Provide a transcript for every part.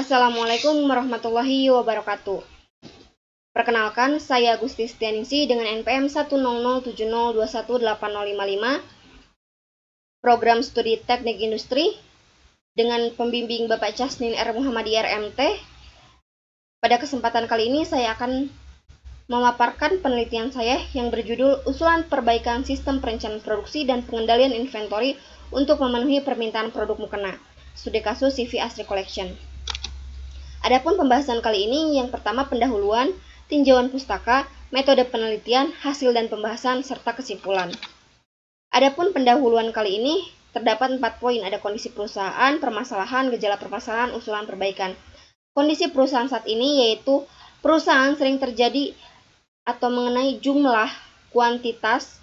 Assalamualaikum warahmatullahi wabarakatuh. Perkenalkan, saya Gusti Setianingsih dengan NPM 10070218055, Program Studi Teknik Industri, dengan pembimbing Bapak Casnin R. Muhammadi RMT. Pada kesempatan kali ini saya akan memaparkan penelitian saya yang berjudul Usulan Perbaikan Sistem Perencanaan Produksi dan Pengendalian Inventory untuk memenuhi permintaan produk mukena. Studi kasus CV Asri Collection. Adapun pembahasan kali ini, yang pertama pendahuluan, tinjauan pustaka, metode penelitian, hasil dan pembahasan, serta kesimpulan. Adapun pendahuluan kali ini terdapat 4 poin, ada kondisi perusahaan, permasalahan, gejala permasalahan, usulan perbaikan. Kondisi perusahaan saat ini yaitu perusahaan sering terjadi atau mengenai jumlah kuantitas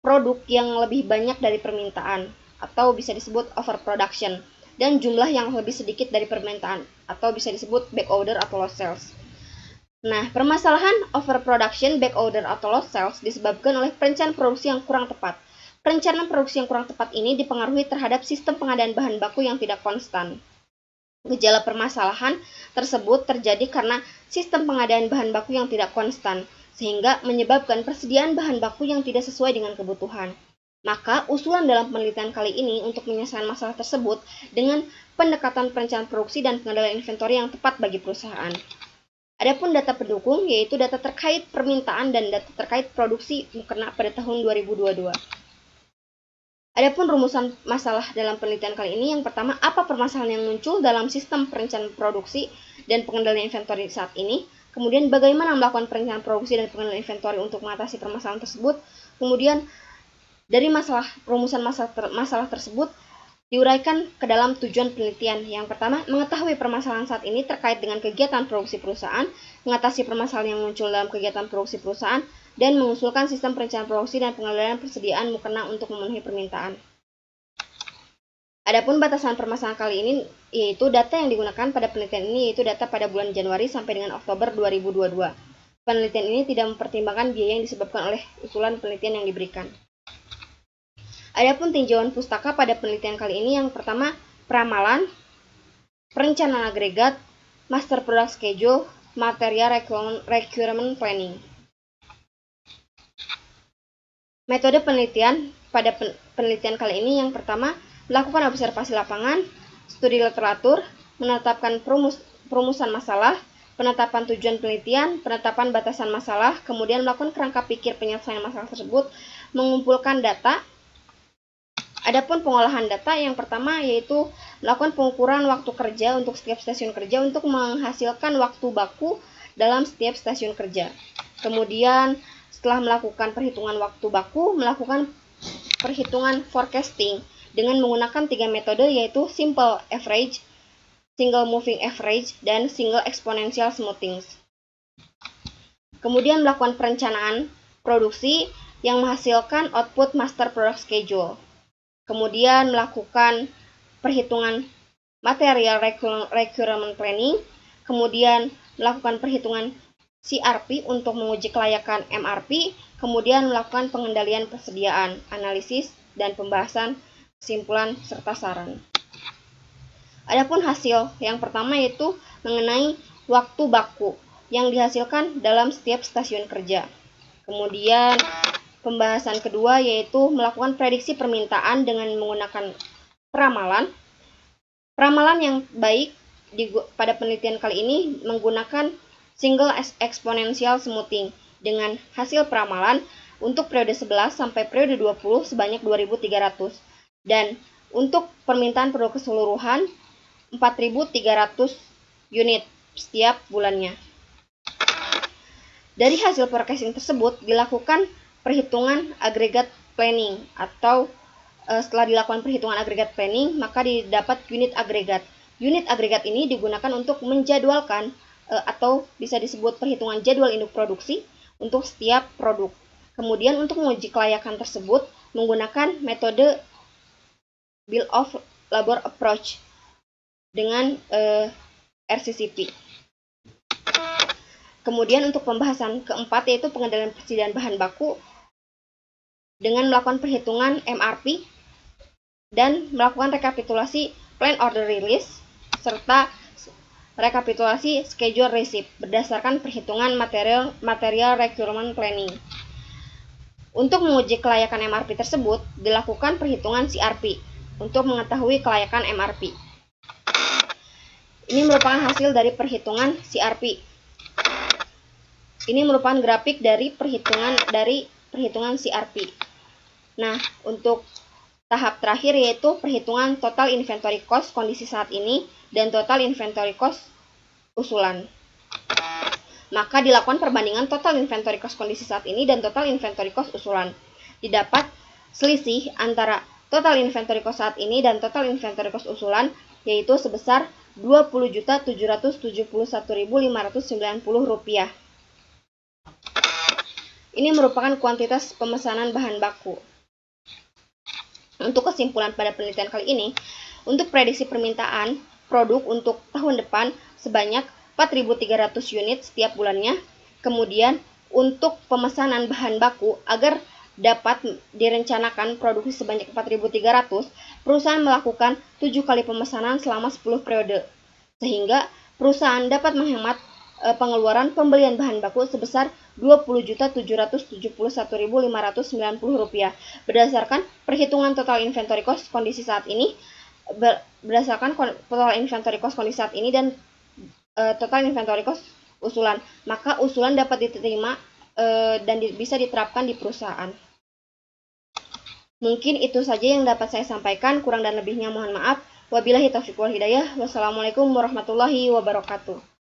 produk yang lebih banyak dari permintaan atau bisa disebut overproduction, dan jumlah yang lebih sedikit dari permintaan atau bisa disebut back order atau lost sales. Nah, permasalahan overproduction, back order atau lost sales disebabkan oleh perencanaan produksi yang kurang tepat. Perencanaan produksi yang kurang tepat ini dipengaruhi terhadap sistem pengadaan bahan baku yang tidak konstan. Gejala permasalahan tersebut terjadi karena sistem pengadaan bahan baku yang tidak konstan, sehingga menyebabkan persediaan bahan baku yang tidak sesuai dengan kebutuhan. Maka, usulan dalam penelitian kali ini untuk menyelesaikan masalah tersebut dengan pendekatan perencanaan produksi dan pengendalian inventory yang tepat bagi perusahaan. Adapun data pendukung, yaitu data terkait permintaan dan data terkait produksi mukena pada tahun 2022. Adapun rumusan masalah dalam penelitian kali ini, yang pertama, apa permasalahan yang muncul dalam sistem perencanaan produksi dan pengendalian inventory saat ini? Kemudian, bagaimana melakukan perencanaan produksi dan pengendalian inventory untuk mengatasi permasalahan tersebut? Kemudian, dari rumusan masalah tersebut diuraikan ke dalam tujuan penelitian. Yang pertama, mengetahui permasalahan saat ini terkait dengan kegiatan produksi perusahaan, mengatasi permasalahan yang muncul dalam kegiatan produksi perusahaan, dan mengusulkan sistem perencanaan produksi dan pengendalian persediaan mukena untuk memenuhi permintaan. Adapun batasan permasalahan kali ini, yaitu data yang digunakan pada penelitian ini, yaitu data pada bulan Januari sampai dengan Oktober 2022. Penelitian ini tidak mempertimbangkan biaya yang disebabkan oleh usulan penelitian yang diberikan. Adapun tinjauan pustaka pada penelitian kali ini, yang pertama, peramalan, perencanaan agregat, master product schedule, material requirement planning. Metode penelitian pada penelitian kali ini, yang pertama, melakukan observasi lapangan, studi literatur, menetapkan perumusan masalah, penetapan tujuan penelitian, penetapan batasan masalah, kemudian melakukan kerangka pikir penyelesaian masalah tersebut, mengumpulkan data. Adapun pengolahan data, yang pertama yaitu melakukan pengukuran waktu kerja untuk setiap stasiun kerja untuk menghasilkan waktu baku dalam setiap stasiun kerja. Kemudian setelah melakukan perhitungan waktu baku, melakukan perhitungan forecasting dengan menggunakan 3 metode, yaitu simple average, single moving average, dan single exponential smoothing. Kemudian melakukan perencanaan produksi yang menghasilkan output master product schedule. Kemudian melakukan perhitungan material requirement planning, kemudian melakukan perhitungan CRP untuk menguji kelayakan MRP, kemudian melakukan pengendalian persediaan, analisis, dan pembahasan, kesimpulan, serta saran. Adapun hasil yang pertama yaitu mengenai waktu baku yang dihasilkan dalam setiap stasiun kerja. Kemudian pembahasan kedua yaitu melakukan prediksi permintaan dengan menggunakan peramalan. Peramalan yang baik pada penelitian kali ini menggunakan single exponential smoothing dengan hasil peramalan untuk periode 11 sampai periode 20 sebanyak 2.300 dan untuk permintaan produk keseluruhan 4.300 unit setiap bulannya. Dari hasil forecasting tersebut dilakukan perhitungan agregat planning atau setelah dilakukan perhitungan agregat planning, maka didapat unit agregat. Unit agregat ini digunakan untuk menjadwalkan atau bisa disebut perhitungan jadwal induk produksi untuk setiap produk. Kemudian untuk menguji kelayakan tersebut menggunakan metode Bill of Labor Approach dengan RCCP. Kemudian untuk pembahasan keempat yaitu pengendalian persediaan bahan baku dengan melakukan perhitungan MRP dan melakukan rekapitulasi plan order release serta rekapitulasi schedule receipt berdasarkan perhitungan material requirement planning. Untuk menguji kelayakan MRP tersebut, dilakukan perhitungan CRP untuk mengetahui kelayakan MRP. Ini merupakan hasil dari perhitungan CRP. Ini merupakan grafik dari perhitungan CRP. Nah, untuk tahap terakhir yaitu perhitungan total inventory cost kondisi saat ini dan total inventory cost usulan. Maka dilakukan perbandingan total inventory cost kondisi saat ini dan total inventory cost usulan. Didapat selisih antara total inventory cost saat ini dan total inventory cost usulan yaitu sebesar Rp20.771.590. Ini merupakan kuantitas pemesanan bahan baku. Untuk kesimpulan pada penelitian kali ini, untuk prediksi permintaan produk untuk tahun depan sebanyak 4.300 unit setiap bulannya. Kemudian untuk pemesanan bahan baku agar dapat direncanakan produksi sebanyak 4.300, perusahaan melakukan 7 kali pemesanan selama 10 periode. Sehingga perusahaan dapat menghemat pengeluaran pembelian bahan baku sebesar Rp20.771.590 berdasarkan perhitungan total inventory cost kondisi saat ini dan total inventory cost usulan. Maka usulan dapat diterima dan bisa diterapkan di perusahaan. Mungkin itu saja yang dapat saya sampaikan, kurang dan lebihnya mohon maaf. Wabillahi taufiq wal hidayah. Wassalamualaikum warahmatullahi wabarakatuh.